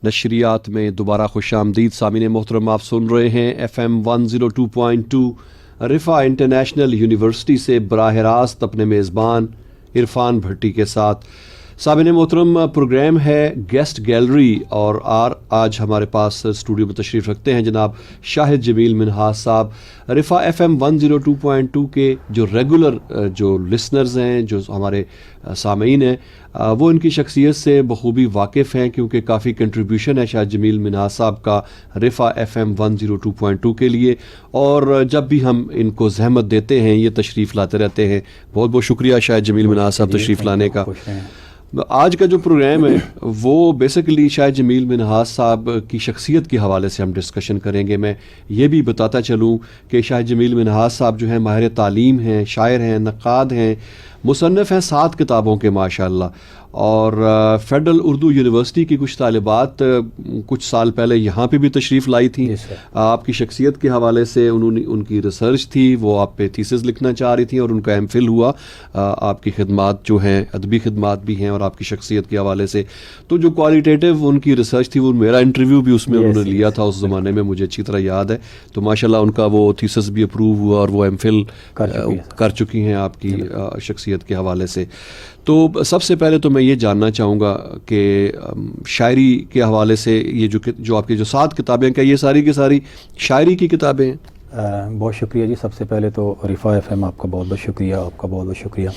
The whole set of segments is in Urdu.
نشریات میں دوبارہ خوش آمدید سامعین محترم. آپ سن رہے ہیں FM 102.2 رفا انٹرنیشنل یونیورسٹی سے براہ راست اپنے میزبان عرفان بھٹی کے ساتھ. سامعین محترم، پروگرام ہے گیسٹ گیلری اور آج ہمارے پاس اسٹوڈیو میں تشریف رکھتے ہیں جناب شاہد جمیل منہاس صاحب. رفا FM 102.2 کے جو ریگولر جو لسنرز ہیں، جو ہمارے سامعین ہیں، وہ ان کی شخصیت سے بخوبی واقف ہیں کیونکہ کافی کنٹریبیوشن ہے شاہد جمیل منہاس صاحب کا رفا FM 102.2 کے لیے، اور جب بھی ہم ان کو زحمت دیتے ہیں یہ تشریف لاتے رہتے ہیں. بہت بہت شکریہ شاہد جمیل منہاس صاحب تشریف لانے کا. آج کا جو پروگرام ہے وہ بیسیکلی شاہد جمیل منہاس صاحب کی شخصیت کے حوالے سے ہم ڈسکشن کریں گے. میں یہ بھی بتاتا چلوں کہ شاہد جمیل منہاس صاحب جو ہیں ماہر تعلیم ہیں، شاعر ہیں، نقاد ہیں، مصنف ہیں 7 کتابوں کے ماشاءاللہ، اور فیڈرل اردو یونیورسٹی کی کچھ طالبات کچھ سال پہلے یہاں پہ بھی تشریف لائی تھیں. آپ کی شخصیت کے حوالے سے ان کی ریسرچ تھی، وہ آپ پہ تھیسس لکھنا چاہ رہی تھیں اور ان کا M.Phil ہوا. آپ کی خدمات جو ہیں ادبی خدمات بھی ہیں اور آپ کی شخصیت کے حوالے سے تو جو کوالٹیٹیو ان کی ریسرچ تھی، وہ میرا انٹرویو بھی اس میں انہوں نے لیا تھا اس زمانے میں، مجھے اچھی طرح یاد ہے. تو ماشاءاللہ ان کا وہ تھیسس بھی اپروو ہوا اور وہ M.Phil کر چکی ہیں آپ کی شخصیت کے حوالے سے. تو سب سے پہلے تو میں یہ جاننا چاہوں گا کہ شاعری کے حوالے سے یہ جو آپ کی جو 7 کتابیں، کیا یہ ساری کی ساری شاعری کی کتابیں ہیں؟ بہت شکریہ جی. سب سے پہلے تو رفا FM آپ کا بہت بہت شکریہ، آپ کا بہت بہت شکریہ.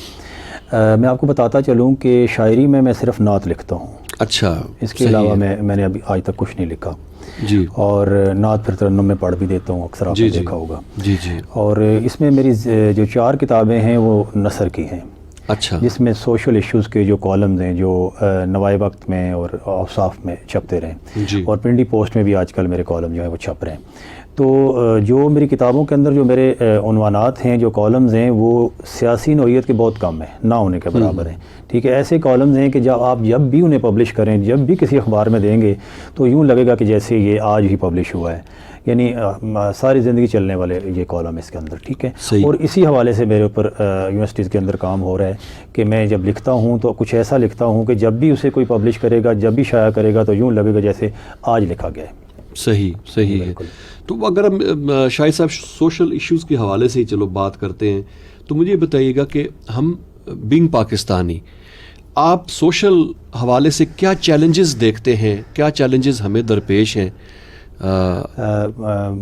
میں آپ کو بتاتا چلوں کہ شاعری میں صرف نعت لکھتا ہوں. اچھا. اس کے علاوہ میں نے ابھی آج تک کچھ نہیں لکھا جی. اور نعت پھر ترنم میں پڑھ بھی دیتا ہوں، اکثر آپ نے دیکھا ہوگا. جی جی. اور اس میں میری جو 4 کتابیں ہیں وہ نثر کی ہیں. اچھا. جس میں سوشل ایشوز کے جو کالمز ہیں جو نوائے وقت میں اور اوصاف میں چھپتے رہیں جی. اور پنڈی پوسٹ میں بھی آج کل میرے کالم جو ہیں وہ چھپ رہے ہیں. تو جو میری کتابوں کے اندر جو میرے عنوانات ہیں، جو کالمز ہیں، وہ سیاسی نوعیت کے بہت کم ہیں، نہ ہونے کے برابر ہیں. ٹھیک ہے، ایسے کالمز ہیں کہ جب آپ بھی انہیں پبلش کریں، جب بھی کسی اخبار میں دیں گے تو یوں لگے گا کہ جیسے یہ آج ہی پبلش ہوا ہے، یعنی ساری زندگی چلنے والے یہ کالم اس کے اندر. ٹھیک ہے. اور اسی حوالے سے میرے اوپر یونیورسٹیز کے اندر کام ہو رہا ہے کہ میں جب لکھتا ہوں تو کچھ ایسا لکھتا ہوں کہ جب بھی اسے کوئی پبلش کرے گا، جب بھی شائع کرے گا، تو یوں لگے گا جیسے آج لکھا گیا ہے. صحیح ہے. تو اگر ہم شاہد صاحب سوشل ایشوز کے حوالے سے ہی چلو بات کرتے ہیں، تو مجھے بتائیے گا کہ ہم بینگ پاکستانی، آپ سوشل حوالے سے کیا چیلنجز دیکھتے ہیں، کیا چیلنجز ہمیں درپیش ہیں؟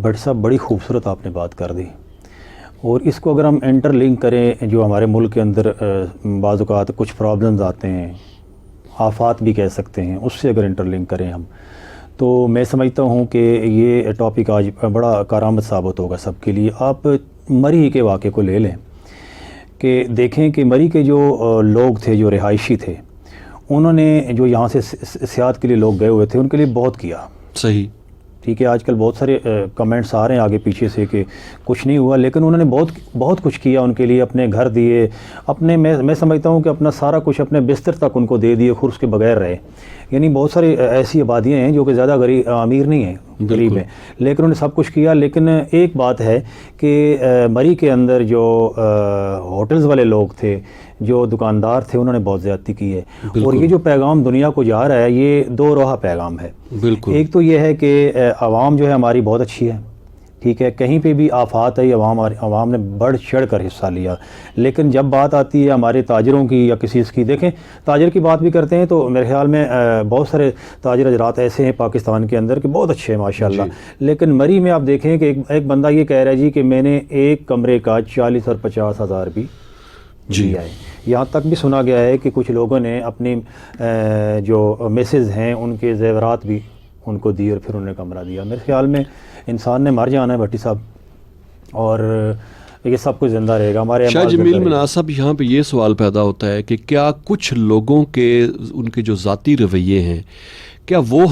بٹ صاحب بڑی خوبصورت آپ نے بات کر دی، اور اس کو اگر ہم انٹر لنک کریں، جو ہمارے ملک کے اندر بعض اوقات کچھ پرابلمز آتے ہیں، آفات بھی کہہ سکتے ہیں، اس سے اگر انٹر لنک کریں ہم، تو میں سمجھتا ہوں کہ یہ ٹاپک آج بڑا کارآمد ثابت ہوگا سب کے لیے. آپ مری کے واقعے کو لے لیں کہ دیکھیں کہ مری کے جو لوگ تھے، جو رہائشی تھے، انہوں نے جو یہاں سے سیاحت کے لیے لوگ گئے ہوئے تھے، ان کے لیے بہت کیا. صحیح. ٹھیک ہے. آج کل بہت سارے کمنٹس آ رہے ہیں آگے پیچھے سے کہ کچھ نہیں ہوا، لیکن انہوں نے بہت کچھ کیا ان کے لیے. اپنے گھر دیے، اپنے میں سمجھتا ہوں کہ اپنا سارا کچھ اپنے بستر تک ان کو دے دیے، خرچ کے بغیر رہے. یعنی بہت ساری ایسی آبادیاں ہیں جو کہ زیادہ امیر نہیں ہیں، غریب ہیں، لیکن انہوں نے سب کچھ کیا. لیکن ایک بات ہے کہ مری کے اندر جو ہوٹلز والے لوگ تھے، جو دکاندار تھے، انہوں نے بہت زیادتی کی ہے. اور یہ جو پیغام دنیا کو جا رہا ہے، یہ 2 راہ پیغام ہے. بالکل. ایک تو یہ ہے کہ عوام جو ہے ہماری بہت اچھی ہے. ٹھیک ہے. کہیں پہ بھی آفات ہے، عوام نے بڑھ چڑھ کر حصہ لیا. لیکن جب بات آتی ہے ہمارے تاجروں کی یا کسی کی، دیکھیں تاجر کی بات بھی کرتے ہیں تو میرے خیال میں بہت سارے تاجر حضرات ایسے ہیں پاکستان کے اندر کہ بہت اچھے ہیں ماشاءاللہ. لیکن مری میں آپ دیکھیں کہ ایک بندہ یہ کہہ رہا ہے جی کہ میں نے ایک کمرے کا 40 اور 50 ہزار بھی دیا ہے. یہاں تک بھی سنا گیا ہے کہ کچھ لوگوں نے اپنی جو میسز ہیں ان کے زیورات بھی ان کو دیے اور پھر انہوں نے کمرہ دیا. میرے خیال میں انسان نے مر جانا ہے بھٹی صاحب، اور یہ سب کچھ زندہ رہے گا. ہمارے شاہد جمیل منہاس صاحب، یہاں پہ یہ سوال پیدا ہوتا ہے کہ کیا کچھ لوگوں کے ان کے جو ذاتی رویے ہیں، کیا وہ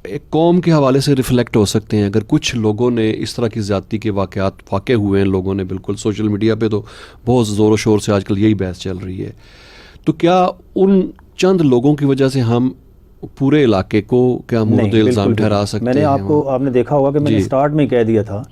ایک قوم کے حوالے سے ریفلیکٹ ہو سکتے ہیں؟ اگر کچھ لوگوں نے اس طرح کی زیادتی کے واقعات واقع ہوئے ہیں، لوگوں نے بالکل سوشل میڈیا پہ تو بہت زور و شور سے آج کل یہی بحث چل رہی ہے، تو کیا ان چند لوگوں کی وجہ سے ہم پورے علاقے کو کیا مورد الزام ٹھہرا سکتے ہیں؟ آپ نے دیکھا ہوگا کہ میں نے سٹارٹ میں کہہ دیا تھا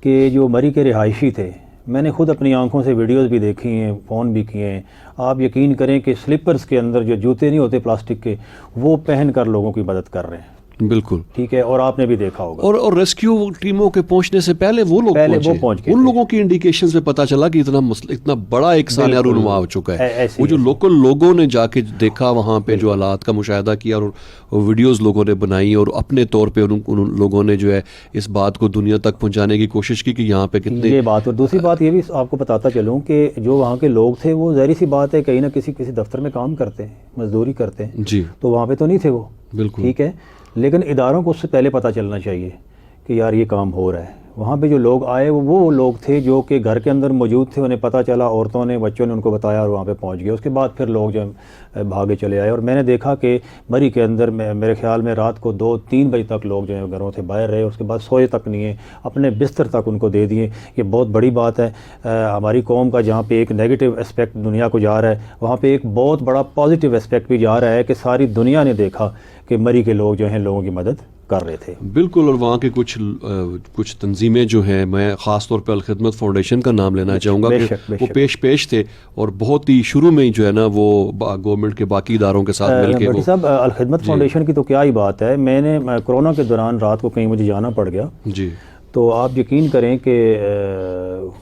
کہ جو مری کے رہائشی تھے، میں نے خود اپنی آنکھوں سے ویڈیوز بھی دیکھی ہیں، فون بھی کیے ہیں. آپ یقین کریں کہ سلیپرز کے اندر جو جوتے نہیں ہوتے پلاسٹک کے، وہ پہن کر لوگوں کی مدد کر رہے ہیں. بالکل ٹھیک ہے, اور آپ نے بھی دیکھا ہوگا. اور ریسکیو ٹیموں کے پہنچنے سے پہلے وہ لوگ پہنچ گئے, ان لوگوں کی انڈیکیشن سے پتہ چلا کہ اتنا بڑا ایک سانحہ رونما ہو چکا ہے. وہ جو لوکل لوگوں نے جا کے دیکھا وہاں پہ جو حالات کا مشاہدہ کیا اور ویڈیوز لوگوں نے بنائی اور اپنے طور پہ ان لوگوں نے جو ہے اس بات کو دنیا تک پہنچانے کی کوشش کی کہ یہاں پہ کتنے یہ بات. اور دوسری بات یہ بھی آپ کو بتاتا چلوں کہ جو وہاں کے لوگ تھے وہ ظاہر سی بات ہے کہیں نہ کسی دفتر میں کام کرتے ہیں, مزدوری کرتے ہیں جی, تو وہاں پہ تو نہیں تھے وہ. بالکل ٹھیک ہے, لیکن اداروں کو اس سے پہلے پتہ چلنا چاہیے کہ یار یہ کام ہو رہا ہے. وہاں پہ جو لوگ آئے وہ لوگ تھے جو کہ گھر کے اندر موجود تھے, انہیں پتہ چلا, عورتوں نے بچوں نے ان کو بتایا اور وہاں پہ پہنچ گئے. اس کے بعد پھر لوگ جو بھاگے چلے آئے. اور میں نے دیکھا کہ مری کے اندر میرے خیال میں رات کو 2-3 بجے تک لوگ جو ہیں گھروں سے باہر رہے. اس کے بعد سوئے تک نہیں ہیں, اپنے بستر تک ان کو دے دیے. یہ بہت بڑی بات ہے. ہماری قوم کا جہاں پہ ایک نیگیٹو اسپیکٹ دنیا کو جا رہا ہے, وہاں پہ ایک بہت بڑا پازیٹیو اسپیکٹ بھی جا رہا ہے کہ ساری دنیا نے دیکھا کہ مری کے لوگ جو ہیں لوگوں کی مدد کر رہے تھے. بالکل. اور وہاں کے کچھ تنظیمیں جو ہیں, میں خاص طور پہ الخدمت فاؤنڈیشن کا نام لینا چاہوں گا کہ وہ پیش تھے اور بہت ہی شروع میں ہی جو ہے نا وہ گورنمنٹ کے باقی اداروں کے ساتھ مل کے. صاحب الخدمت فاؤنڈیشن کی تو کیا ہی بات ہے. میں نے کورونا کے دوران رات کو کہیں مجھے جانا پڑ گیا جی, تو آپ یقین کریں کہ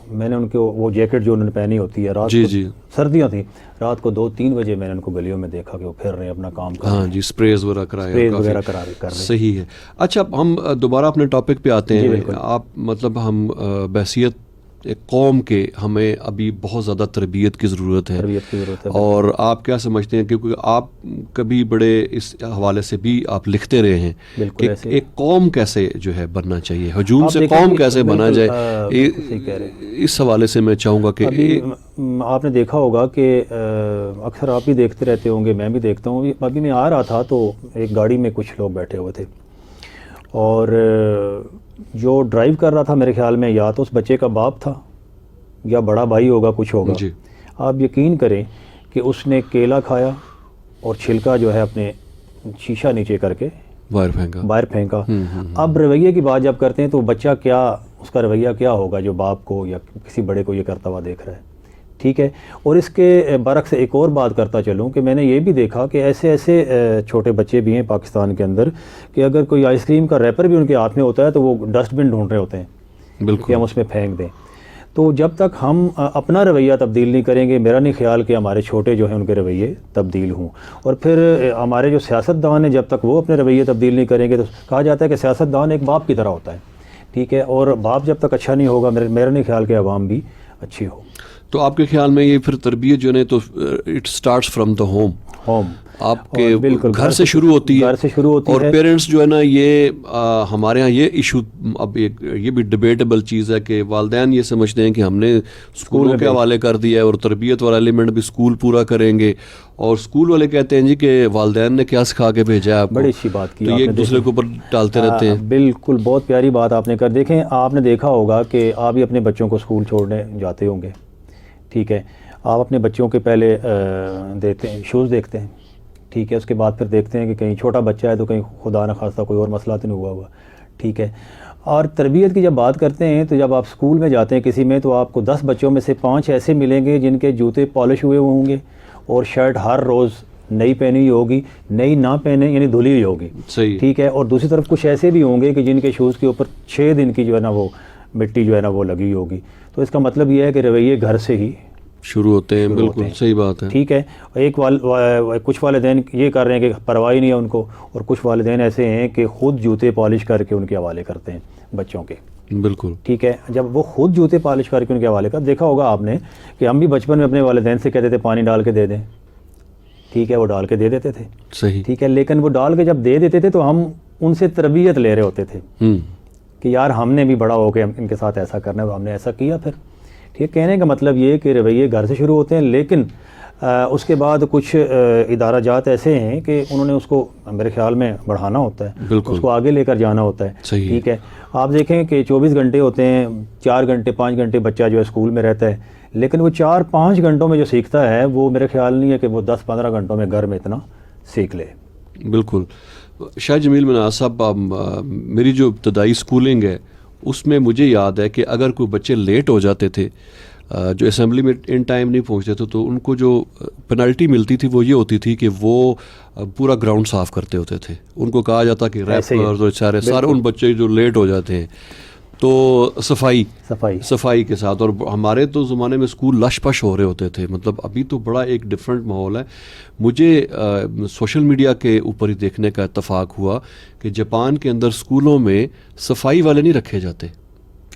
میں نے ان کے وہ جیکٹ جو انہوں نے پہنی ہوتی ہے رات جی, سردیاں تھیں, رات کو 2-3 بجے میں نے ان کو گلیوں میں دیکھا کہ وہ پھر رہے ہیں اپنا کام کر رہے ہیں. ہاں جی, اسپریز وغیرہ کر رہے. صحیح ہے. اچھا, ہم دوبارہ اپنے ٹاپک پہ آتے ہیں. آپ مطلب ہم بحیثیت ایک قوم کے ہمیں ابھی بہت زیادہ تربیت کی ضرورت ہے. اور آپ کیا سمجھتے ہیں, کیونکہ آپ کبھی بڑے اس حوالے سے بھی آپ لکھتے رہے ہیں کہ ایک قوم کیسے جو ہے بننا چاہیے, ہجوم سے قوم کیسے بنا جائے, اس حوالے سے میں چاہوں گا کہ آپ نے دیکھا ہوگا کہ اکثر آپ بھی دیکھتے رہتے ہوں گے, میں بھی دیکھتا ہوں. ابھی میں آ رہا تھا تو ایک گاڑی میں کچھ لوگ بیٹھے ہوئے تھے اور جو ڈرائیو کر رہا تھا میرے خیال میں یا تو اس بچے کا باپ تھا یا بڑا بھائی ہوگا, کچھ ہوگا. جی. آپ یقین کریں کہ اس نے کیلا کھایا اور چھلکا جو ہے اپنے شیشہ نیچے کر کے باہر پھینکا. اب رویے کی بات جب کرتے ہیں تو بچہ کیا, اس کا رویہ کیا ہوگا جو باپ کو یا کسی بڑے کو یہ کرتا ہوا دیکھ رہا ہے. ٹھیک ہے. اور اس کے برعکس ایک اور بات کرتا چلوں کہ میں نے یہ بھی دیکھا کہ ایسے چھوٹے بچے بھی ہیں پاکستان کے اندر کہ اگر کوئی آئس کریم کا ریپر بھی ان کے ہاتھ میں ہوتا ہے تو وہ ڈسٹ بن ڈھونڈ رہے ہوتے ہیں, بالکل, کہ ہم اس میں پھینک دیں. تو جب تک ہم اپنا رویہ تبدیل نہیں کریں گے, میرا نہیں خیال کہ ہمارے چھوٹے جو ہیں ان کے رویے تبدیل ہوں. اور پھر ہمارے جو سیاستدان ہیں جب تک وہ اپنے رویے تبدیل نہیں کریں گے, تو کہا جاتا ہے کہ سیاستدان ایک باپ کی طرح ہوتا ہے. ٹھیک ہے. اور باپ جب تک اچھا نہیں ہوگا, میرا نہیں خیال کہ عوام بھی اچھی ہو. تو آپ کے خیال میں یہ پھر تربیت جو ہے تو it starts from the home, آپ کے گھر سے شروع ہوتی ہے. اور پیرنٹس جو ہے نا, یہ ہمارے ہاں یہ ایشو اب یہ بھی ڈیبیٹیبل چیز ہے کہ والدین یہ سمجھتے ہیں کہ ہم نے اسکولوں کے حوالے کر دیا ہے اور تربیت والا ایلیمنٹ بھی اسکول پورا کریں گے, اور اسکول والے کہتے ہیں جی کہ والدین نے کیا سکھا کے بھیجا ہے آپ کو. بڑی اچھی بات کی, تو یہ ایک دوسرے کے اوپر ٹالتے رہتے ہیں. بالکل, بہت پیاری بات آپ نے کر. دیکھیں, آپ نے دیکھا ہوگا کہ آپ ہی اپنے بچوں کو اسکول چھوڑنے جاتے ہوں گے. ٹھیک ہے. آپ اپنے بچوں کے پہلے دیکھتے ہیں, شوز دیکھتے ہیں. ٹھیک ہے. اس کے بعد پھر دیکھتے ہیں کہ کہیں چھوٹا بچہ ہے تو کہیں خدا نخواستہ کوئی اور مسئلہ تو نہیں ہوا ہوا. ٹھیک ہے. اور تربیت کی جب بات کرتے ہیں تو جب آپ اسکول میں جاتے ہیں کسی میں, تو آپ کو 10 بچوں میں سے 5 ایسے ملیں گے جن کے جوتے پالش ہوئے ہوں گے اور شرٹ ہر روز نئی پہنی ہوئی ہوگی, نئی نہ پہنے یعنی دھلی ہوئی ہوگی. صحیح. ٹھیک ہے. اور دوسری طرف کچھ ایسے بھی ہوں گے کہ جن کے شوز کے اوپر 6 دن کی جو ہے نا وہ مٹی جو ہے نا وہ لگی ہوگی. تو اس کا مطلب یہ ہے کہ رویے گھر سے ہی شروع ہوتے ہیں. بالکل صحیح بات ہے. ٹھیک ہے. کچھ والدین یہ کر رہے ہیں کہ پرواہ نہیں ہے ان کو, اور کچھ والدین ایسے ہیں کہ خود جوتے پالش کر کے ان کے حوالے کرتے ہیں بچوں کے. بالکل. ٹھیک ہے. جب وہ خود جوتے پالش کر کے ان کے حوالے کر, دیکھا ہوگا آپ نے کہ ہم بھی بچپن میں اپنے والدین سے کہتے تھے پانی ڈال کے دے دیں. ٹھیک ہے. وہ ڈال کے دے دیتے تھے. صحیح. ٹھیک ہے. لیکن وہ ڈال کے جب دے دیتے تھے تو ہم ان سے تربیت لے رہے ہوتے تھے کہ یار ہم نے بھی بڑا ہو کے ان کے ساتھ ایسا کرنا ہے, ہم نے ایسا کیا. پھر ٹھیک. کہنے کا مطلب یہ کہ رویے گھر سے شروع ہوتے ہیں, لیکن اس کے بعد کچھ ادارہ جات ایسے ہیں کہ انہوں نے اس کو میرے خیال میں بڑھانا ہوتا ہے, اس کو آگے لے کر جانا ہوتا ہے. ٹھیک ہے. آپ دیکھیں کہ 24 گھنٹے ہوتے ہیں, 4 گھنٹے 5 گھنٹے بچہ جو ہے اسکول میں رہتا ہے, لیکن وہ 4-5 گھنٹوں میں جو سیکھتا ہے وہ میرے خیال نہیں ہے کہ وہ 10-15 گھنٹوں میں گھر میں اتنا سیکھ لے. بالکل. شاہ جمیل مناز صاحب, میری جو ابتدائی اسکولنگ ہے اس میں مجھے یاد ہے کہ اگر کوئی بچے لیٹ ہو جاتے تھے جو اسمبلی میں ان ٹائم نہیں پہنچتے تھے تو ان کو جو پینلٹی ملتی تھی وہ یہ ہوتی تھی کہ وہ پورا گراؤنڈ صاف کرتے ہوتے تھے. ان کو کہا جاتا کہ ریپرز اور سارے ان بچے جو لیٹ ہو جاتے ہیں تو صفائی کے ساتھ. اور ہمارے تو زمانے میں اسکول لش پش ہو رہے ہوتے تھے. مطلب ابھی تو بڑا ایک ڈفرینٹ ماحول ہے. مجھے سوشل میڈیا کے اوپر ہی دیکھنے کا اتفاق ہوا کہ جاپان کے اندر اسکولوں میں صفائی والے نہیں رکھے جاتے,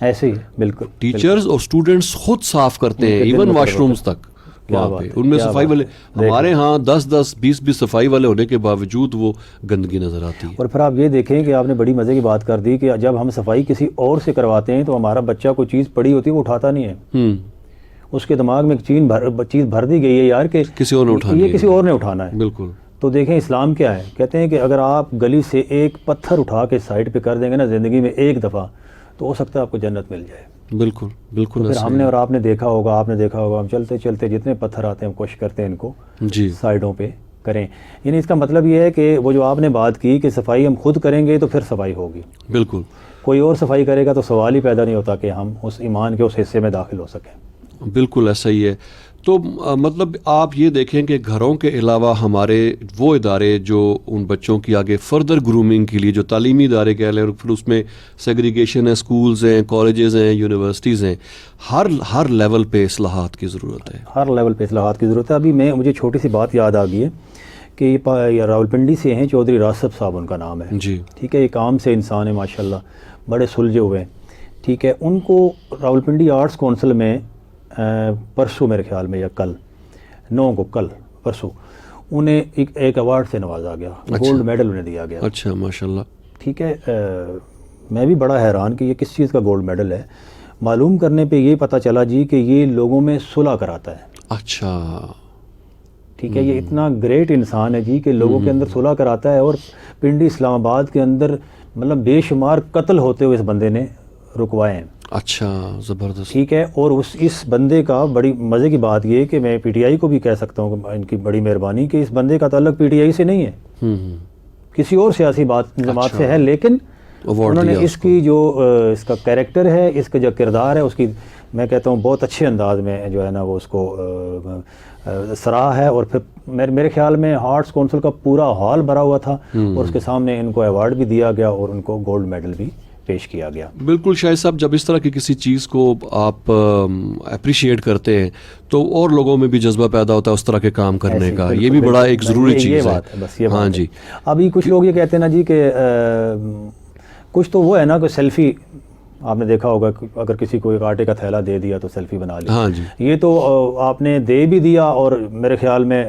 ایسے ہی بالکل ٹیچرز اور اسٹوڈنٹس خود صاف کرتے ہیں, ایون واش رومز تک وہاں پہ ان میں صفائی والے. ہمارے ہاں 10-20 صفائی والے ہونے کے باوجود وہ گندگی نظر آتی ہے. اور پھر آپ یہ دیکھیں کہ آپ نے بڑی مزے کی بات کر دی کہ جب ہم صفائی کسی اور سے کرواتے ہیں تو ہمارا بچہ کوئی چیز پڑی ہوتی ہے وہ اٹھاتا نہیں ہے, اس کے دماغ میں ایک چیز بھر دی گئی ہے یار کہ کسی اور نے اٹھانی ہے, یہ کسی اور نے اٹھانا ہے. بالکل. تو دیکھیں اسلام کیا ہے, کہتے ہیں کہ اگر آپ گلی سے ایک پتھر اٹھا کے سائڈ پہ کر دیں گے نا زندگی میں ایک دفعہ, تو ہو سکتا ہے آپ کو جنت مل جائے. بالکل بالکل. پھر ہم نے اور آپ نے دیکھا ہوگا ہم چلتے چلتے جتنے پتھر آتے ہیں ہم کوشش کرتے ہیں ان کو سائڈوں پہ کریں. یعنی اس کا مطلب یہ ہے کہ وہ جو آپ نے بات کی کہ صفائی ہم خود کریں گے تو پھر صفائی ہوگی. بالکل. کوئی اور صفائی کرے گا تو سوال ہی پیدا نہیں ہوتا کہ ہم اس ایمان کے اس حصے میں داخل ہو سکیں. بالکل ایسا ہی ہے. تو مطلب آپ یہ دیکھیں کہ گھروں کے علاوہ ہمارے وہ ادارے جو ان بچوں کی آگے فردر گرومنگ کے لیے جو تعلیمی ادارے کہہ لیں, اور پھر اس میں سیگریگیشن ہے, اسکولز ہیں, کالجز ہیں, یونیورسٹیز ہیں, ہر لیول پہ اصلاحات کی ضرورت ہے. ہر لیول پہ اصلاحات کی ضرورت ہے. ابھی مجھے چھوٹی سی بات یاد آ گئی ہے کہ یہ راولپنڈی سے ہیں, چودھری راسب صاحب ان کا نام ہے. جی ٹھیک ہے, یہ کام سے انسان ہے ماشاءاللہ, بڑے سلجھے ہوئے ہیں. ٹھیک ہے, ان کو راولپنڈی آرٹس کونسل میں پرسوں میرے خیال میں یا پرسوں انہیں ایک ایوارڈ سے نوازا گیا. گولڈ میڈل انہیں دیا گیا. اچھا ماشاءاللہ. ٹھیک ہے, میں بھی بڑا حیران کہ یہ کس چیز کا گولڈ میڈل ہے. معلوم کرنے پہ یہ پتہ چلا جی کہ یہ لوگوں میں صلح کراتا ہے. اچھا. ٹھیک ہے, یہ اتنا گریٹ انسان ہے جی کہ لوگوں کے اندر صلح کراتا ہے. اور پنڈی اسلام آباد کے اندر مطلب بے شمار قتل ہوتے ہوئے اس بندے نے رکوائے ہیں. اچھا زبردست. ٹھیک ہے, اور اس بندے کا بڑی مزے کی بات یہ کہ میں پی ٹی آئی کو بھی کہہ سکتا ہوں کہ ان کی بڑی مہربانی کہ اس بندے کا تعلق پی ٹی آئی سے نہیں ہے, کسی اور سیاسی جماعت سے ہے, لیکن انہوں نے اس کی جو اس کا کیریکٹر ہے, اس کا جو کردار ہے, اس کی میں کہتا ہوں بہت اچھے انداز میں جو ہے نا وہ اس کو سراہا ہے. اور پھر میرے خیال میں آرٹس کونسل کا پورا ہال بھرا ہوا تھا اور اس کے سامنے ان کو ایوارڈ بھی دیا گیا اور ان کو گولڈ میڈل بھی پیش کیا گیا. بالکل شاہد صاحب, جب اس طرح کی کسی چیز کو آپ اپریشیٹ کرتے ہیں تو اور لوگوں میں بھی جذبہ پیدا ہوتا ہے اس طرح کے کام کرنے کا. یہ بھی بڑا ایک ضروری چیز ہے. بس یہ ہاں جی. ابھی کچھ لوگ یہ کہتے ہیں نا جی کہ کچھ تو وہ ہے نا کہ سیلفی, آپ نے دیکھا ہوگا اگر کسی کو ایک آٹے کا تھیلا دے دیا تو سیلفی بنا لی. ہاں جی. یہ تو آپ نے دے بھی دیا اور میرے خیال میں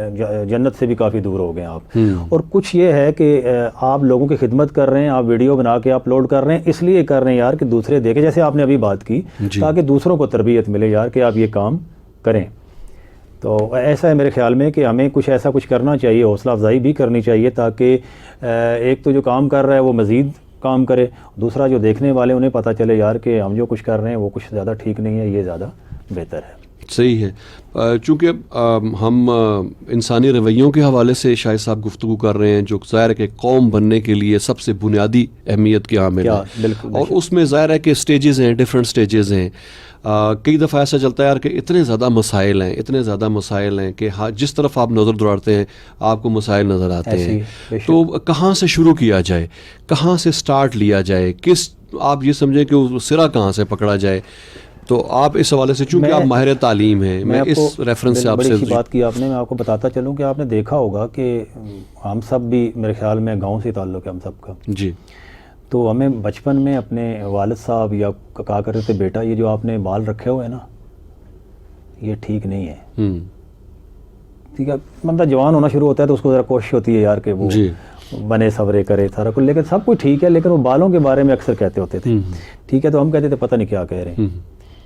جنت سے بھی کافی دور ہو گئے آپ. اور کچھ یہ ہے کہ آپ لوگوں کی خدمت کر رہے ہیں, آپ ویڈیو بنا کے اپلوڈ کر رہے ہیں, اس لیے کر رہے ہیں یار کہ دوسرے دیکھیں, جیسے آپ نے ابھی بات کی تاکہ دوسروں کو تربیت ملے یار کہ آپ یہ کام کریں. تو ایسا ہے میرے خیال میں کہ ہمیں کچھ کرنا چاہیے, حوصلہ افزائی بھی کرنی چاہیے تاکہ ایک تو جو کام کر رہا ہے وہ مزید کام کرے, دوسرا جو دیکھنے والے انہیں پتہ چلے یار کہ ہم جو کچھ کر رہے ہیں وہ کچھ زیادہ ٹھیک نہیں ہے, یہ زیادہ بہتر ہے. صحیح ہے. چونکہ ہم انسانی رویوں کے حوالے سے شاہد صاحب گفتگو کر رہے ہیں جو ظاہر ہے کہ قوم بننے کے لیے سب سے بنیادی اہمیت کے حامل ہے, اور اس میں ظاہر ہے کہ سٹیجز ہیں, ڈیفرنٹ سٹیجز ہیں. کئی دفعہ ایسا چلتا ہے یار کہ اتنے زیادہ مسائل ہیں کہ جس طرف آپ نظر دوڑاتے ہیں آپ کو مسائل نظر آتے ہیں. تو کہاں سے شروع کیا جائے, کہاں سے سٹارٹ لیا جائے, آپ یہ سمجھیں کہ سرا کہاں سے پکڑا جائے. تو آپ اس حوالے سے, چونکہ آپ ماہر تعلیم ہیں, میں اس ریفرنس سے آپ سے بات کی آپ نے, میں آپ کو بتاتا چلوں کہ آپ نے دیکھا ہوگا کہ ہم سب بھی میرے خیال میں گاؤں سے تعلق ہے ہم سب کا. جی. تو ہمیں بچپن میں اپنے والد صاحب یا کہا کرتے تھے بیٹا یہ جو آپ نے بال رکھے ہوئے ہیں نا یہ ٹھیک نہیں ہے. ٹھیک ہے, بندہ جوان ہونا شروع ہوتا ہے تو اس کو ذرا کوشش ہوتی ہے یار کہ وہ بنے سورے کرے سارا کچھ, لیکن سب کچھ ٹھیک ہے, لیکن وہ بالوں کے بارے میں اکثر کہتے ہوتے تھے. ٹھیک ہے, تو ہم کہتے تھے پتہ نہیں کیا کہہ رہے ہیں.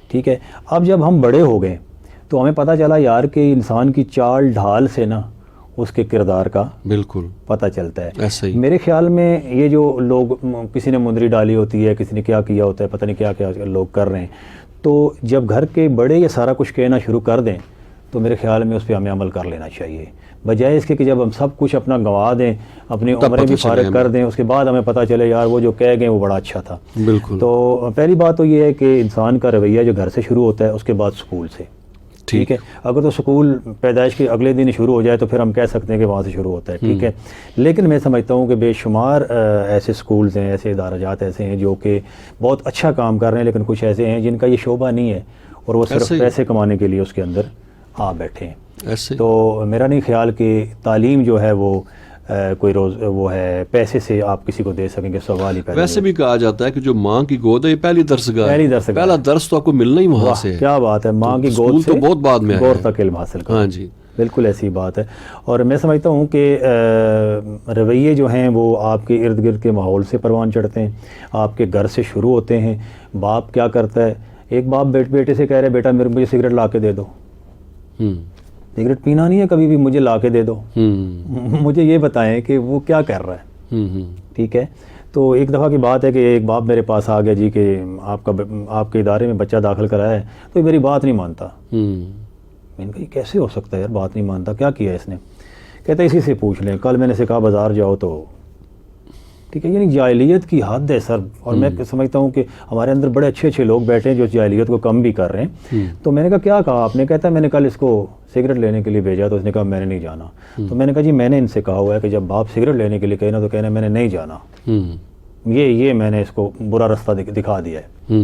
ٹھیک ہے, اب جب ہم بڑے ہو گئے تو ہمیں پتہ چلا یار کہ انسان کی چال ڈھال سے نا اس کے کردار کا بالکل پتہ چلتا ہے. میرے خیال میں یہ جو لوگ, کسی نے مندری ڈالی ہوتی ہے, کسی نے کیا کیا ہوتا ہے, پتہ نہیں کیا کیا لوگ کر رہے ہیں, تو جب گھر کے بڑے یہ سارا کچھ کہنا شروع کر دیں تو میرے خیال میں اس پہ ہمیں عمل کر لینا چاہیے، بجائے اس کے کہ جب ہم سب کچھ اپنا گنوا دیں، اپنی عمریں بھی فارغ کر دیں، اس کے بعد ہمیں پتہ چلے یار وہ جو کہہ گئے وہ بڑا اچھا تھا۔ بالکل۔ تو پہلی بات تو یہ ہے کہ انسان کا رویہ جو گھر سے شروع ہوتا ہے، اس کے بعد اسکول سے، ٹھیک ہے۔ اگر تو اسکول پیدائش کے اگلے دن شروع ہو جائے تو پھر ہم کہہ سکتے ہیں کہ وہاں سے شروع ہوتا ہے، ٹھیک ہے۔ لیکن میں سمجھتا ہوں کہ بے شمار ایسے اسکولز ہیں، ایسے ادارجات ایسے ہیں جو کہ بہت اچھا کام کر رہے ہیں، لیکن کچھ ایسے ہیں جن کا یہ شعبہ نہیں ہے اور وہ صرف پیسے کمانے کے لیے اس کے اندر آ بیٹھے ہیں۔ تو میرا نہیں خیال کہ تعلیم جو ہے وہ کوئی وہ ہے پیسے سے آپ کسی کو دے سکیں گے، سوال ہی پیدا۔ ویسے بھی کہا جاتا ہے کہ جو ماں کی گود ہے یہ پہلی درسگاہ ہے، پہلا درس تو آپ کو ملنا ہی وہاں سے ہے۔ کیا بات ہے، ماں کی گود سے تو بہت بعد میں غور تک علم حاصل کرنا۔ ہاں جی، بالکل ایسی بات ہے۔ اور میں سمجھتا ہوں کہ رویے جو ہیں وہ آپ کے ارد گرد کے ماحول سے پروان چڑھتے ہیں، آپ کے گھر سے شروع ہوتے ہیں۔ باپ کیا کرتا ہے، ایک باپ بیٹے سے کہہ رہے بیٹا مجھے سگریٹ لا کے دے دو، سگریٹ پینا نہیں ہے کبھی بھی، مجھے لا کے دے دو، مجھے یہ بتائیں کہ وہ کیا کر رہا ہے، ٹھیک ہے۔ تو ایک دفعہ کی بات ہے کہ ایک باپ میرے پاس آ گیا جی کہ آپ کے ادارے میں بچہ داخل کرایا ہے تو یہ میری بات نہیں مانتا۔ میں نے کہا یہ کیسے ہو سکتا ہے یار، بات نہیں مانتا، کیا کیا اس نے؟ کہتا ہے اسی سے پوچھ لیں، کل میں نے سے کہا بازار جاؤ تو، ٹھیک ہے۔ یعنی جاہلیت کی حد ہے سر، اور میں سمجھتا ہوں کہ ہمارے اندر بڑے اچھے اچھے لوگ بیٹھے ہیں جو جاہلیت کو کم بھی کر رہے ہیں۔ تو میں نے کہا کیا کہا آپ نے؟ کہتا ہے میں نے کل اس کو سگریٹ لینے کے لیے بھیجا تو اس نے کہا میں نے نہیں جانا۔ تو میں نے کہا جی میں نے ان سے کہا ہوا ہے کہ جب باپ سگریٹ لینے کے لیے کہنا تو کہنا میں نے نہیں جانا، یہ میں نے اس کو برا رستہ دکھا دیا ہے،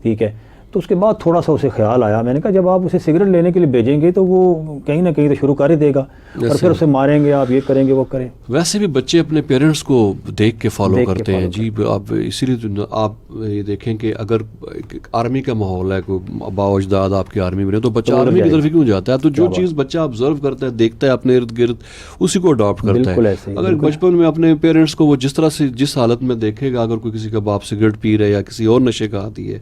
ٹھیک ہے۔ تو اس کے بعد تھوڑا سا اسے خیال آیا، میں نے کہا جب آپ اسے سگریٹ لینے کے لیے بھیجیں گے تو وہ کہیں نہ کہیں تو شروع کر ہی دے گا، اور پھر اسے ماریں گے آپ، یہ کریں گے وہ کریں۔ ویسے بھی بچے اپنے پیرنٹس کو دیکھ کے فالو کرتے ہیں جی، آپ اسی لیے آپ یہ دیکھیں کہ اگر آرمی کا ماحول ہے، کوئی آبا و اجداد آپ کی آرمی میں تو بچہ آرمی کی طرف کیوں جاتا ہے؟ تو جو چیز بچہ آبزرو کرتا ہے، دیکھتا ہے اپنے ارد گرد، اسی کو اڈاپٹ کرتا ہے۔ اگر بچپن میں اپنے پیرنٹس کو وہ جس طرح سے جس حالت میں دیکھے گا، اگر کوئی کسی کا باپ سگریٹ پی رہا ہے یا کسی اور نشے کا عادی ہے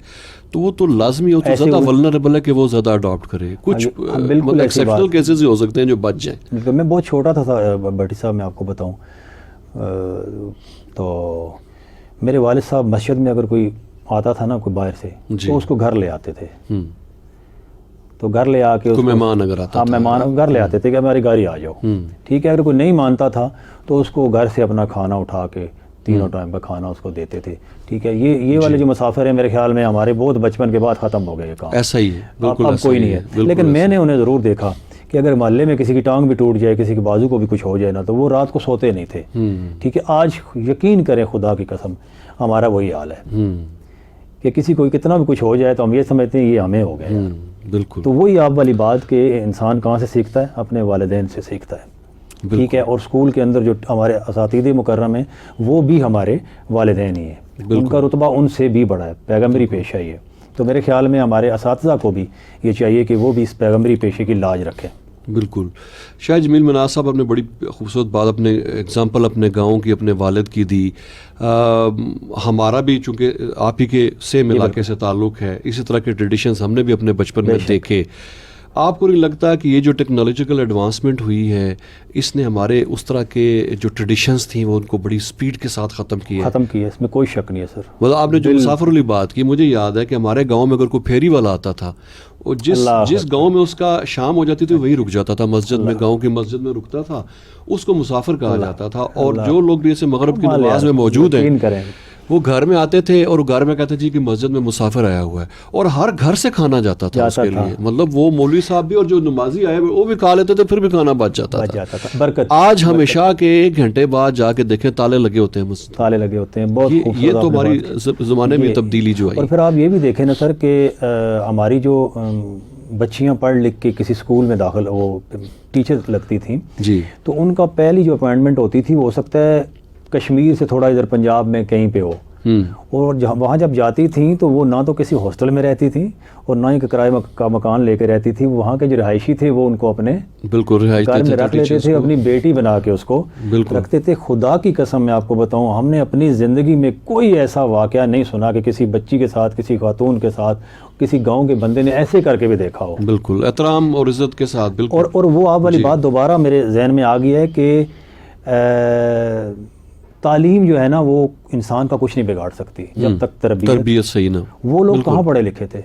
تو وہ تو لازمی ہو تو زیادہ ولنریبل ہے کہ وہ زیادہ اڈاپٹ کرے۔ کچھ ایکسیپشنل کیسز ہی ہو سکتے ہیں جو بچ جائیں۔ میں بہت چھوٹا تھا بھٹی صاحب، میں آپ کو بتاؤں تو میرے والد صاحب مسجد میں اگر کوئی آتا تھا نا کوئی باہر سے تو اس کو گھر لے آتے تھے، تو گھر لے آ کے مہمان اگر آتا مہمان گھر لے آتے تھے کہ ہماری گاڑی آ جاؤ، ٹھیک ہے۔ اگر کوئی نہیں مانتا تھا تو اس کو گھر سے اپنا کھانا اٹھا کے تینوں ٹائم کا کھانا اس کو دیتے تھے، ٹھیک ہے۔ یہ والے جو مسافر ہیں میرے خیال میں ہمارے بہت بچپن کے بعد ختم ہو گئے یہ کام، ایسا ہی ہے، اب کوئی نہیں ہے۔ لیکن میں نے انہیں ضرور دیکھا کہ اگر محلے میں کسی کی ٹانگ بھی ٹوٹ جائے، کسی کے بازو کو بھی کچھ ہو جائے نا تو وہ رات کو سوتے نہیں تھے، ٹھیک ہے۔ آج یقین کریں خدا کی قسم ہمارا وہی حال ہے کہ کسی کو کتنا بھی کچھ ہو جائے تو ہم یہ سمجھتے ہیں یہ ہمیں ہو گیا۔ بالکل، تو وہی آپ والی بات کہ انسان کہاں سے سیکھتا ہے؟ اپنے والدین سے سیکھتا ہے، ٹھیک ہے۔ اور اسکول کے اندر جو ہمارے اساتذہ مکرم ہیں وہ بھی ہمارے والدین ہی ہیں، ان کا رتبہ ان سے بھی بڑا ہے، پیغمبری پیشہ ہی ہے۔ تو میرے خیال میں ہمارے اساتذہ کو بھی یہ چاہیے کہ وہ بھی اس پیغمبری پیشے کی لاج رکھیں۔ بالکل۔ شاہ جمیل مناز صاحب آپ نے بڑی خوبصورت بات اپنے ایگزامپل اپنے گاؤں کی، اپنے والد کی دی۔ ہمارا بھی چونکہ آپ ہی کے سیم علاقے سے تعلق ہے، اسی طرح کے ٹریڈیشنز ہم نے بھی اپنے بچپن میں دیکھے۔ آپ کو نہیں لگتا کہ یہ جو ٹیکنالوجیکل ایڈوانسمنٹ ہوئی ہے اس نے ہمارے اس طرح کے جو ٹریڈیشنز تھیں وہ ان کو بڑی سپیڈ کے ساتھ ختم کیا ہے؟ اس میں کوئی شک نہیں ہے سر۔ مطلب آپ نے جو مسافر والی بات کی، مجھے یاد ہے کہ ہمارے گاؤں میں اگر کوئی پھیری والا آتا تھا، جس گاؤں میں اس کا شام ہو جاتی تھی وہی رک جاتا تھا مسجد میں، گاؤں کی مسجد میں رکتا تھا، اس کو مسافر کہا جاتا تھا۔ اور جو لوگ بھی ایسے مغرب کی نماز میں موجود ہیں وہ گھر میں آتے تھے اور گھر میں کہتے تھے کہ مسجد میں مسافر آیا ہوا ہے، اور ہر گھر سے کھانا جاتا تھا اس کے لیے۔ مطلب وہ مولوی صاحب بھی اور جو نمازی آئے وہ بھی کھا لیتے تھے، پھر بھی کھانا بچ جاتا تھا۔ برکت۔ آج ہمیشہ کے 1 گھنٹے بعد جا کے دیکھیں تالے لگے ہوتے ہیں، تالے لگے ہوتے ہیں۔ بہت یہ تو ہماری زمانے میں تبدیلی جو ہے۔ اور پھر آپ یہ بھی دیکھیں نا سر کہ ہماری جو بچیاں پڑھ لکھ کے کسی اسکول میں داخل وہ ٹیچر لگتی تھیں جی، تو ان کا پہلی جو اپوائنٹمنٹ ہوتی تھی وہ ہو سکتا ہے کشمیر سے تھوڑا ادھر پنجاب میں کہیں پہ ہو، اور وہاں جب جاتی تھیں تو وہ نہ تو کسی ہاسٹل میں رہتی تھیں اور نہ ہی کرائے کا مکان لے کے رہتی تھی، وہاں کے جو رہائشی تھے وہ ان کو اپنے گھر میں رکھ لیتے تھے، اپنی بیٹی بنا کے اس کو رکھتے تھے۔ خدا کی قسم میں آپ کو بتاؤں، ہم نے اپنی زندگی میں کوئی ایسا واقعہ نہیں سنا کہ کسی بچی کے ساتھ، کسی خاتون کے ساتھ، کسی گاؤں کے بندے نے ایسے کر کے بھی دیکھا ہو۔ بالکل احترام اور عزت کے ساتھ۔ بالکل۔ اور وہ آپ والی بات دوبارہ میرے ذہن میں آ گئی ہے کہ تعلیم جو ہے نا وہ انسان کا کچھ نہیں بگاڑ سکتی جب تک تربیت صحیح نہ۔ وہ لوگ کہاں پڑھے لکھے تھے،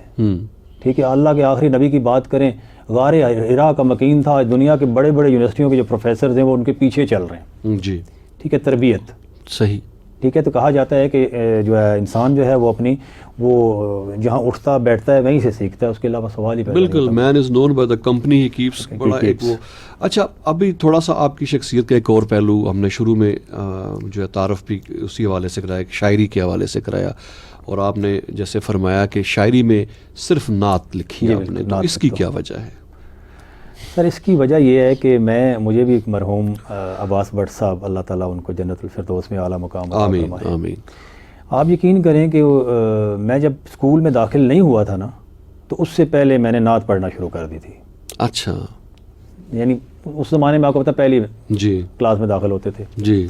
ٹھیک ہے۔ اللہ کے آخری نبی کی بات کریں، غار حرا کا مکین تھا. دنیا کے بڑے بڑے یونیورسٹیوں کے جو پروفیسرز ہیں وہ ان کے پیچھے چل رہے ہیں. جی ٹھیک ہے, تربیت. صحیح. ٹھیک ہے, تو کہا جاتا ہے کہ جو ہے انسان جو ہے وہ اپنی وہ جہاں اٹھتا بیٹھتا ہے وہیں سے سیکھتا ہے, اس کے علاوہ سوال ہی پیدا نہیں بالکل. ہوتا. Man is known by the company he keeps. بڑا ایک وہ. اچھا, ابھی تھوڑا سا آپ کی شخصیت کا ایک اور پہلو ہم نے شروع میں جو ہے تعارف بھی اسی حوالے سے کرایا, شاعری کے حوالے سے کرایا, اور آپ نے جیسے فرمایا کہ شاعری میں صرف نعت لکھی ہے آپ نے, تو اس کی کیا وجہ ہے؟ سر اس کی وجہ یہ ہے کہ مجھے بھی ایک مرحوم عباس بٹ صاحب, اللہ تعالیٰ ان کو جنت الفردوس میں اعلیٰ مقام عطا آمین فرمائے. آمین. آپ یقین کریں کہ میں جب اسکول میں داخل نہیں ہوا تھا نا, تو اس سے پہلے میں نے نعت پڑھنا شروع کر دی تھی. اچھا. یعنی اس زمانے میں آپ کو پتہ پہلی جی کلاس میں داخل ہوتے تھے. جی.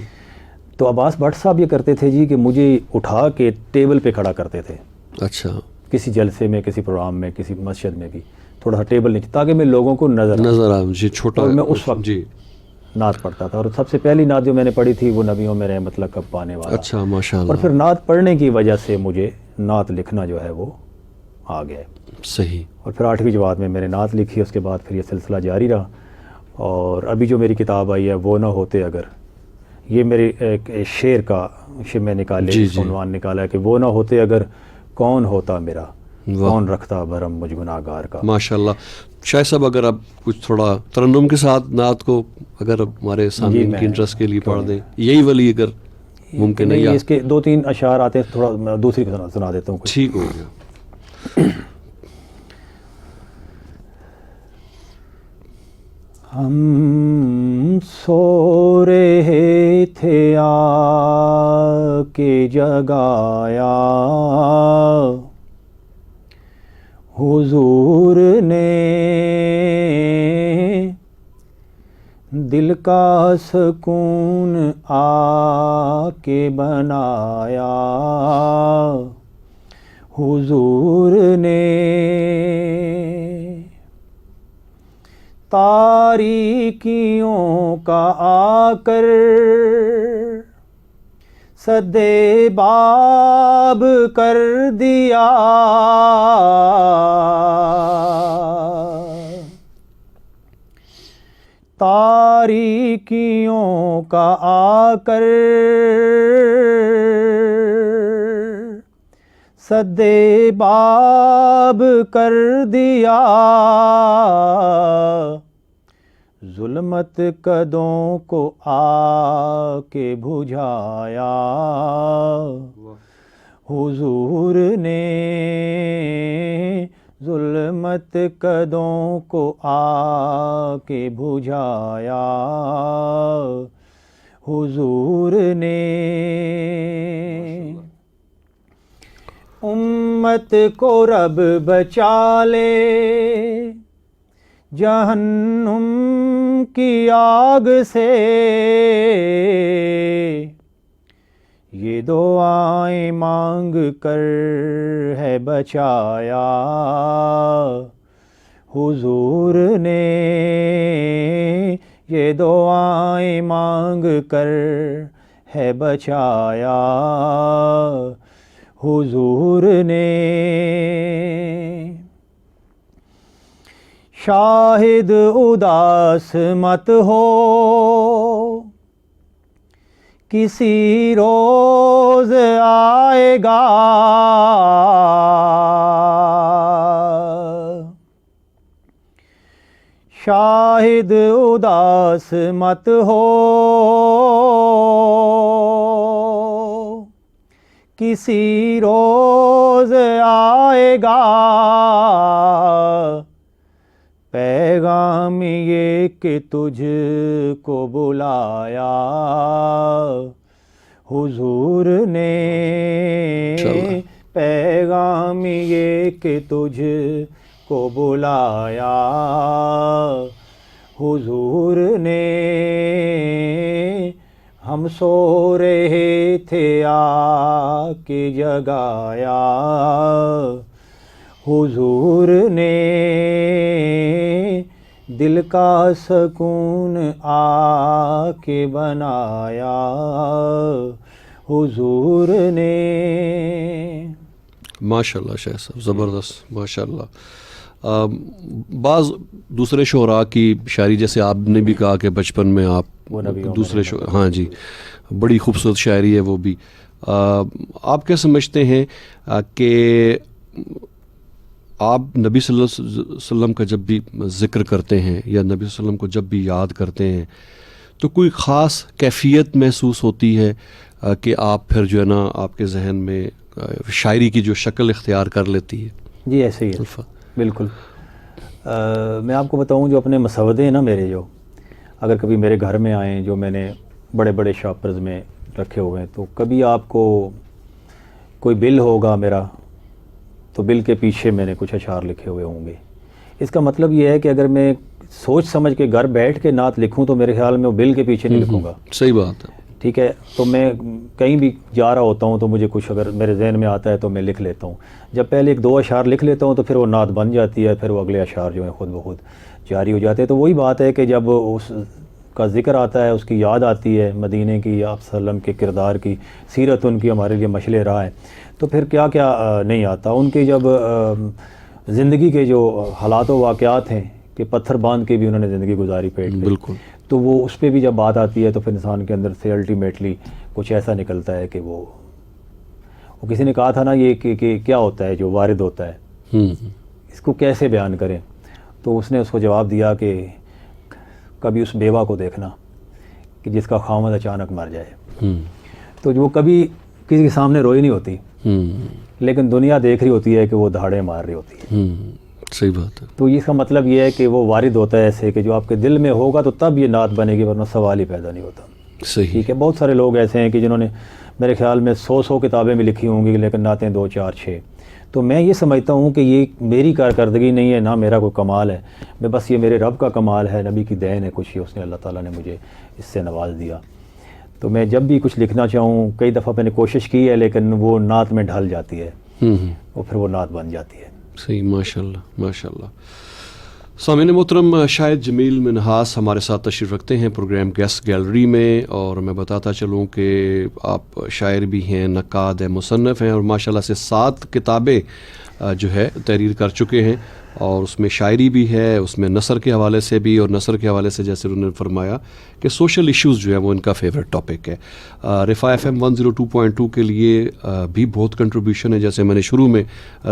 تو عباس بٹ صاحب یہ کرتے تھے جی کہ مجھے اٹھا کے ٹیبل پہ کھڑا کرتے تھے. اچھا. کسی جلسے میں, کسی پروگرام میں, کسی مسجد میں بھی تھوڑا سا ٹیبل نیچے, تاکہ میں لوگوں کو نظر آ. جی چھوٹا. اور میں اس وقت جی نعت پڑھتا تھا, اور سب سے پہلی نعت جو میں نے پڑھی تھی وہ نبیوں میں رحمت لقب پانے والا. اچھا ماشاء اللہ. اور پھر نعت پڑھنے کی وجہ سے مجھے نعت لکھنا جو ہے وہ آ گیا. صحیح. اور پھر 8ویں جماعت میں میں نے نعت لکھی, اس کے بعد پھر یہ سلسلہ جاری رہا. اور ابھی جو میری کتاب آئی ہے وہ نہ ہوتے اگر, یہ میری ایک شعر کا میں نکالے, عنوان نکالا ہے کہ وہ نہ ہوتے اگر کون ہوتا میرا, کون رکھتا بھرم مجھ گناہ گار کا. ماشاء اللہ. شاہ صاحب اگر آپ کچھ تھوڑا ترنم کے ساتھ نعت کو اگر ہمارے سامعین کی انٹرسٹ کے لیے پڑھ دیں, یہی ولی اگر ممکن ہے. اس کے 2-3 اشعار آتے ہیں, تھوڑا میں دوسری کو سنا دیتا ہوں. ٹھیک ہو گیا. ہم سو رہے تھے آ کے جگایا حضور نے, دل کا سکون آ کے بنایا حضور نے. تاریکیوں کا آ کر سدے باب کر دیا, تاریکیوں کا آ کر سدے باب کر دیا, ظلمت قدوں کو آ کے بجھایا حضور نے, ظلمت قدوں کو آ کے بجھایا حضور نے. امت کو رب بچا لے جہنم کی آگ سے, یہ دعائیں مانگ کر ہے بچایا حضور نے, یہ دعائیں مانگ کر ہے بچایا حضور نے. شاہد اداس مت ہو کسی روز آئے گا, شاہد اداس مت ہو کسی روز آئے گا, پیغام یہ کہ تجھ کو بلایا حضور نے, پیغام یہ کہ تجھ کو بلایا حضور نے. ہم سو رہے تھے آ کے جگایا حضور نے, دل کا سکون آ کے بنایا حضور نے. ماشاء اللہ شاہ صاحب, زبردست ماشاء اللہ. بعض دوسرے شعراء کی شاعری، جیسے آپ نے بھی کہا کہ بچپن میں آپ دوسرے ہاں جی، بڑی خوبصورت شاعری ہے وہ بھی. آپ کیا سمجھتے ہیں کہ آپ نبی صلی اللہ علیہ وسلم کا جب بھی ذکر کرتے ہیں یا نبی صلی اللہ علیہ وسلم کو جب بھی یاد کرتے ہیں تو کوئی خاص کیفیت محسوس ہوتی ہے کہ آپ پھر جو ہے نا آپ کے ذہن میں شاعری کی جو شکل اختیار کر لیتی ہے؟ جی ایسے ہی ہے بالکل. میں آپ کو بتاؤں جو اپنے مسودے ہیں نا میرے، جو اگر کبھی میرے گھر میں آئیں جو میں نے بڑے بڑے شاپرز میں رکھے ہوئے ہیں، تو کبھی آپ کو کوئی بل ہوگا میرا تو بل کے پیچھے میں نے کچھ اشعار لکھے ہوئے ہوں گے. اس کا مطلب یہ ہے کہ اگر میں سوچ سمجھ کے گھر بیٹھ کے نعت لکھوں تو میرے خیال میں وہ بل کے پیچھے نہیں لکھوں گا. صحیح بات ہے. ٹھیک ہے، تو میں کہیں بھی جا رہا ہوتا ہوں تو مجھے کچھ اگر میرے ذہن میں آتا ہے تو میں لکھ لیتا ہوں. جب پہلے ایک دو اشعار لکھ لیتا ہوں تو پھر وہ نعت بن جاتی ہے، پھر وہ اگلے اشعار جو ہیں خود بخود جاری ہو جاتے ہیں. تو وہی بات ہے کہ جب اس کا ذکر آتا ہے، اس کی یاد آتی ہے مدینے کی، آپ صلی اللہ علیہ وسلم کے کردار کی، سیرت ان کی ہمارے لیے مشعل راہ ہے، تو پھر کیا کیا نہیں آتا. ان کے جب زندگی کے جو حالات و واقعات ہیں کہ پتھر باندھ کے بھی انہوں نے زندگی گزاری پیٹ پہ، بالکل، تو وہ اس پہ بھی جب بات آتی ہے تو پھر انسان کے اندر سے الٹیمیٹلی کچھ ایسا نکلتا ہے کہ وہ کسی نے کہا تھا نا یہ کہ کیا ہوتا ہے جو وارد ہوتا ہے، اس کو کیسے بیان کریں. تو اس نے اس کو جواب دیا کہ کبھی اس بیوہ کو دیکھنا کہ جس کا خاوند اچانک مر جائے، تو وہ کبھی کسی کے سامنے روئی نہیں ہوتی، لیکن دنیا دیکھ رہی ہوتی ہے کہ وہ دہاڑے مار رہی ہوتی ہے. صحیح بات ہے. تو اس کا مطلب یہ ہے کہ وہ وارد ہوتا ہے ایسے کہ جو آپ کے دل میں ہوگا تو تب یہ نعت بنے گی، ورنہ سوال ہی پیدا نہیں ہوتا. صحیح. ٹھیک ہے، بہت سارے لوگ ایسے ہیں کہ جنہوں نے میرے خیال میں 100 کتابیں بھی لکھی ہوں گی لیکن نعتیں 2 4 6. تو میں یہ سمجھتا ہوں کہ یہ میری کارکردگی نہیں ہے، نہ میرا کوئی کمال ہے، میں بس یہ میرے رب کا کمال ہے، نبی کی دین ہے، کچھ ہی اس نے اللہ تعالیٰ نے مجھے اس سے نواز دیا. تو میں جب بھی کچھ لکھنا چاہوں، کئی دفعہ میں نے کوشش کی ہے لیکن وہ نعت میں ڈھل جاتی ہے، اور پھر وہ نعت بن جاتی ہے. صحیح، ماشاء اللہ ماشاء اللہ. سامعین محترم، شاہد جمیل منہاس ہمارے ساتھ تشریف رکھتے ہیں پروگرام گیسٹ گیلری میں، اور میں بتاتا چلوں کہ آپ شاعر بھی ہیں، نقاد ہیں، مصنف ہیں، اور ماشاءاللہ سے 7 کتابیں جو ہے تحریر کر چکے ہیں، اور اس میں شاعری بھی ہے، اس میں نثر کے حوالے سے بھی، اور نثر کے حوالے سے جیسے انہوں نے فرمایا کہ سوشل ایشوز جو ہیں وہ ان کا فیوریٹ ٹاپک ہے. رفا FM 102.2 کے لیے بھی بہت کنٹریبیوشن ہے. جیسے میں نے شروع میں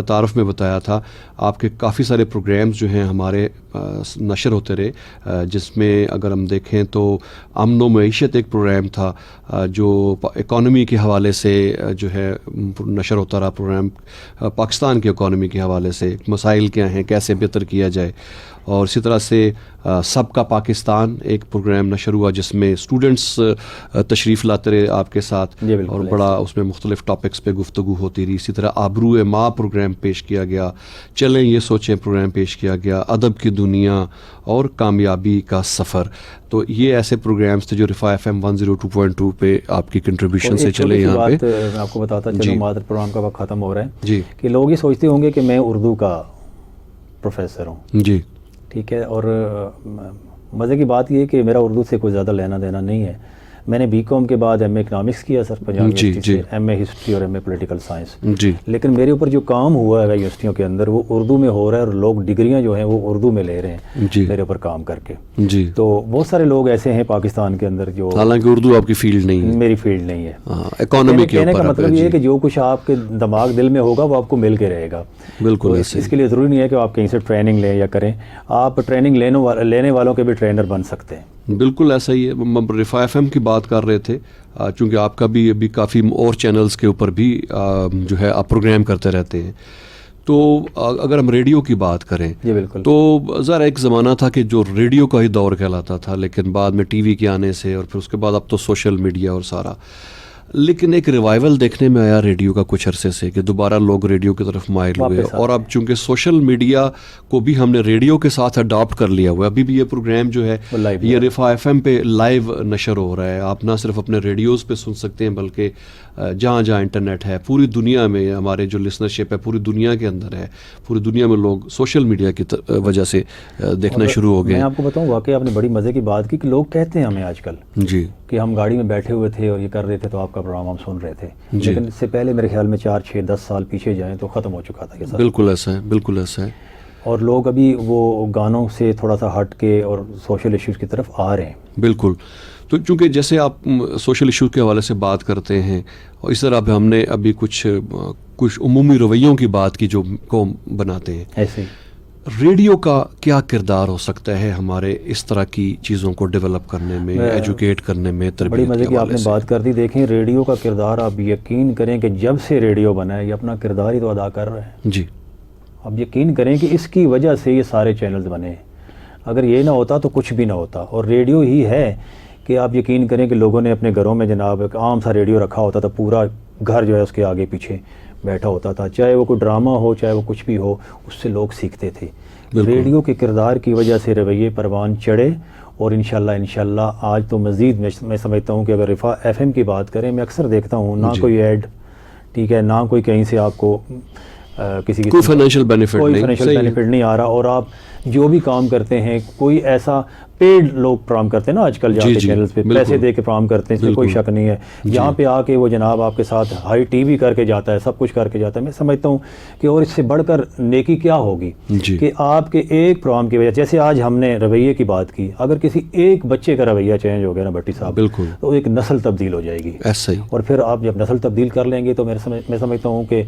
تعارف میں بتایا تھا، آپ کے کافی سارے پروگرامز جو ہیں ہمارے نشر ہوتے رہے، جس میں اگر ہم دیکھیں تو امن و معیشت ایک پروگرام تھا جو اکانومی کے حوالے سے جو ہے نشر ہوتا رہا. پروگرام پاکستان کی اکانومی کے حوالے سے مسائل کیا ہیں، کیسے بہتر کیا جائے. اور اسی طرح سے سب کا پاکستان ایک پروگرام نشر ہوا جس میں اسٹوڈنٹس تشریف لاتے رہے آپ کے ساتھ، اور بڑا اس میں مختلف ٹاپکس پہ گفتگو ہوتی رہی. اسی طرح آبرو ماں پروگرام پیش کیا گیا، چلیں یہ سوچیں پروگرام پیش کیا گیا، ادب کی دنیا اور کامیابی کا سفر. تو یہ ایسے پروگرامز تھے جو رفا FM 102.2 پہ آپ کی کنٹریبیوشن سے چلے. یہاں پہ میں آپ کو بتاتا چلوں، مادر پروگرام کا وقت ختم ہو رہا ہے جی، کہ لوگ یہ سوچتے ہوں گے کہ میں اردو کا پروفیسر ہوں. جی ٹھیک ہے، اور مزے کی بات یہ ہے کہ میرا اردو سے کوئی زیادہ لینا دینا نہیں ہے. میں نے BCom کے بعد MA اکنامکس کیا سر پنجاب یونیورسٹی سے، MA ہسٹری اور MA پولیٹیکل سائنس. جی، لیکن میرے اوپر جو کام ہوا ہے یونیورسٹیوں کے اندر وہ اردو میں ہو رہا ہے، اور لوگ ڈگریاں جو ہیں وہ اردو میں لے رہے ہیں جی میرے اوپر کام کر کے. جی، تو بہت سارے لوگ ایسے ہیں پاکستان کے اندر جو، حالانکہ اردو آپ کی فیلڈ نہیں ہے، میری فیلڈ نہیں ہے. اکانومی کے کہنے کا اوپر مطلب یہ ہے کہ جو کچھ آپ کے دماغ دل میں ہوگا وہ آپ کو مل کے رہے گا. بالکل ایسے. اس کے لیے ضروری نہیں ہے کہ آپ کہیں سے ٹریننگ لیں یا کریں، آپ ٹریننگ لینے والوں کے بھی ٹرینر بن سکتے ہیں. بالکل ایسا ہی ہے. رفا FM کی بات کر رہے تھے، چونکہ آپ کا بھی ابھی کافی اور چینلز کے اوپر بھی جو ہے آپ پروگرام کرتے رہتے ہیں. تو اگر ہم ریڈیو کی بات کریں جی بالکل، تو ذرا ایک زمانہ تھا کہ جو ریڈیو کا ہی دور کہلاتا تھا، لیکن بعد میں ٹی وی کے آنے سے اور پھر اس کے بعد اب تو سوشل میڈیا اور سارا، لیکن ایک ریوائول دیکھنے میں آیا ریڈیو کا کچھ عرصے سے کہ دوبارہ لوگ ریڈیو کی طرف مائل ہوئے. اور اب چونکہ سوشل میڈیا کو بھی ہم نے ریڈیو کے ساتھ اڈاپٹ کر لیا ہوا ہے، ابھی بھی یہ پروگرام جو ہے یہ رفا FM پہ لائیو نشر ہو رہا ہے. آپ نہ صرف اپنے ریڈیوز پہ سن سکتے ہیں بلکہ جہاں جہاں انٹرنیٹ ہے پوری دنیا میں، ہمارے جو لسنرشپ ہے پوری دنیا کے اندر ہے، پوری دنیا میں لوگ سوشل میڈیا کی وجہ سے دیکھنا شروع ہو گئے. میں آپ کو بتاؤں واقعی آپ نے بڑی مزے کی بات کی کہ لوگ کہتے ہیں ہمیں آج کل جی کہ ہم گاڑی میں بیٹھے ہوئے تھے اور یہ کر رہے تھے تو آپ کا پروگرام ہم سن رہے تھے، لیکن اس سے پہلے میرے خیال میں 4 6 10 سال پیچھے جائیں تو ختم ہو چکا تھا یہ سب. بالکل ایسا ہے، بالکل ایسا ہے. اور لوگ ابھی وہ گانوں سے تھوڑا سا ہٹ کے اور سوشل ایشوز کی طرف آ رہے ہیں. بالکل. تو چونکہ جیسے آپ سوشل ایشو کے حوالے سے بات کرتے ہیں اور اس طرح ہم نے ابھی کچھ عمومی رویوں کی بات کی جو قوم بناتے ہیں, ایسے ہی ریڈیو کا کیا کردار ہو سکتا ہے ہمارے اس طرح کی چیزوں کو ڈیولپ کرنے میں, ایجوکیٹ کرنے میں, بڑی تربیت مزے کے کی آپ حوالے نے سے؟ بات کر دی. دیکھیں ریڈیو کا کردار آپ یقین کریں کہ جب سے ریڈیو بنا ہے یہ اپنا کردار ہی تو ادا کر رہے ہیں. جی. آپ یقین کریں کہ اس کی وجہ سے یہ سارے چینلز بنے ہیں. اگر یہ نہ ہوتا تو کچھ بھی نہ ہوتا. اور ریڈیو ہی ہے کہ آپ یقین کریں کہ لوگوں نے اپنے گھروں میں جناب ایک عام سا ریڈیو رکھا ہوتا تھا, پورا گھر جو ہے اس کے آگے پیچھے بیٹھا ہوتا تھا, چاہے وہ کوئی ڈرامہ ہو چاہے وہ کچھ بھی ہو, اس سے لوگ سیکھتے تھے. ریڈیو کے کردار کی وجہ سے رویے پروان چڑھے اور انشاءاللہ آج تو مزید میں سمجھتا ہوں کہ اگر رفا ایف ایم کی بات کریں, میں اکثر دیکھتا ہوں نہ کوئی ایڈ, ٹھیک ہے, نہ کوئی کہیں سے آپ کو کسی کوئی فائنینشیل بینیفٹ نہیں آ رہا, اور آپ جو بھی کام کرتے ہیں کوئی ایسا پیڈ لوگ پروگرام کرتے ہیں نا آج کل جا کے چینلز پہ پیسے دے کے پروگرام کرتے ہیں, اس میں کوئی شک نہیں ہے. یہاں پہ آ کے وہ جناب آپ کے ساتھ ہائی ٹی وی کر کے جاتا ہے, سب کچھ کر کے جاتا ہے. میں سمجھتا ہوں کہ اور اس سے بڑھ کر نیکی کیا ہوگی کہ آپ کے ایک پروگرام کی وجہ, جیسے آج ہم نے رویے کی بات کی, اگر کسی ایک بچے کا رویہ چینج ہو گیا نا بھٹی صاحب, بالکل, تو ایک نسل تبدیل ہو جائے گی. ایسا ہی. اور پھر آپ جب نسل تبدیل کر لیں گے تو میں سمجھتا ہوں کہ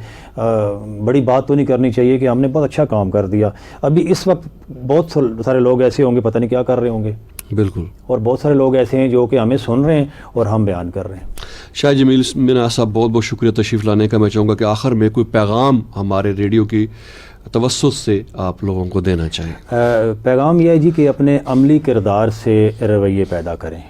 بڑی بات تو نہیں کرنی چاہیے کہ ہم نے بہت اچھا کام کر دیا. ابھی اس وقت بہت سارے لوگ ایسے ہوں گے پتہ نہیں کیا کر رہے ہوں گے, بالکل, اور بہت سارے لوگ ایسے ہیں جو کہ ہمیں سن رہے ہیں اور ہم بیان کر رہے ہیں. شاہ جمیل منہاس صاحب, بہت بہت شکریہ تشریف لانے کا. میں چاہوں گا کہ آخر میں کوئی پیغام ہمارے ریڈیو کی توسط سے آپ لوگوں کو دینا چاہیں. پیغام یہ ہے جی کہ اپنے عملی کردار سے رویے پیدا کریں.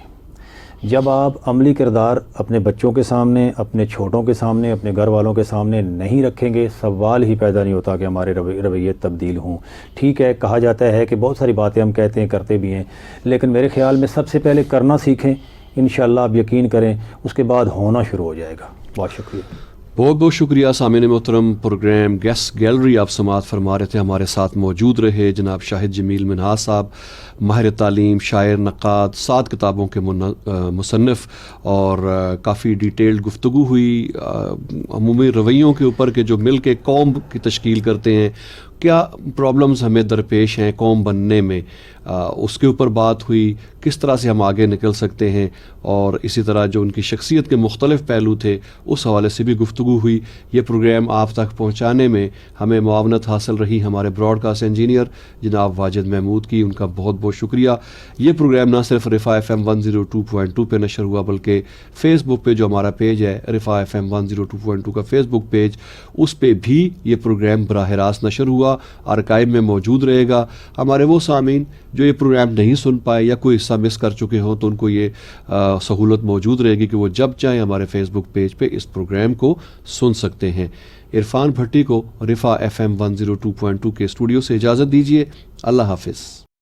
جب آپ عملی کردار اپنے بچوں کے سامنے, اپنے چھوٹوں کے سامنے, اپنے گھر والوں کے سامنے نہیں رکھیں گے, سوال ہی پیدا نہیں ہوتا کہ ہمارے رویے تبدیل ہوں. ٹھیک ہے, کہا جاتا ہے کہ بہت ساری باتیں ہم کہتے ہیں کرتے بھی ہیں, لیکن میرے خیال میں سب سے پہلے کرنا سیکھیں. انشاءاللہ آپ یقین کریں اس کے بعد ہونا شروع ہو جائے گا. بہت شکریہ. بہت بہت شکریہ. سامعین محترم, پروگرام گیسٹ گیلری آپ سماعت فرما رہے تھے. ہمارے ساتھ موجود رہے جناب شاہد جمیل منہاس صاحب, ماہر تعلیم, شاعر, نقاد, 7 کتابوں کے مصنف, اور کافی ڈیٹیلڈ گفتگو ہوئی عمومی رویوں کے اوپر کہ جو مل کے قوم کی تشکیل کرتے ہیں, کیا پرابلمز ہمیں درپیش ہیں قوم بننے میں, اس کے اوپر بات ہوئی. کس طرح سے ہم آگے نکل سکتے ہیں, اور اسی طرح جو ان کی شخصیت کے مختلف پہلو تھے اس حوالے سے بھی گفتگو ہوئی. یہ پروگرام آپ تک پہنچانے میں ہمیں معاونت حاصل رہی ہمارے براڈ کاسٹ انجینئر جناب واجد محمود کی, ان کا بہت بہت شکریہ. یہ پروگرام نہ صرف رفا ایف ایم 102.2 پہ نشر ہوا بلکہ فیس بک پہ جو ہمارا پیج ہے رفا ایف ایم 102.2 کا فیس بک پیج, اس پہ بھی یہ پروگرام براہ راست نشر ہوا, آرکائیو میں موجود رہے گا. ہمارے وہ سامعین جو یہ پروگرام نہیں سن پائے یا کوئی حصہ مس کر چکے ہوں تو ان کو یہ سہولت موجود رہے گی کہ وہ جب چاہیں ہمارے فیس بک پیج پہ اس پروگرام کو سن سکتے ہیں. عرفان بھٹی کو رفا ایف ایم 102.2 کے اسٹوڈیو سے اجازت دیجیے. اللہ حافظ.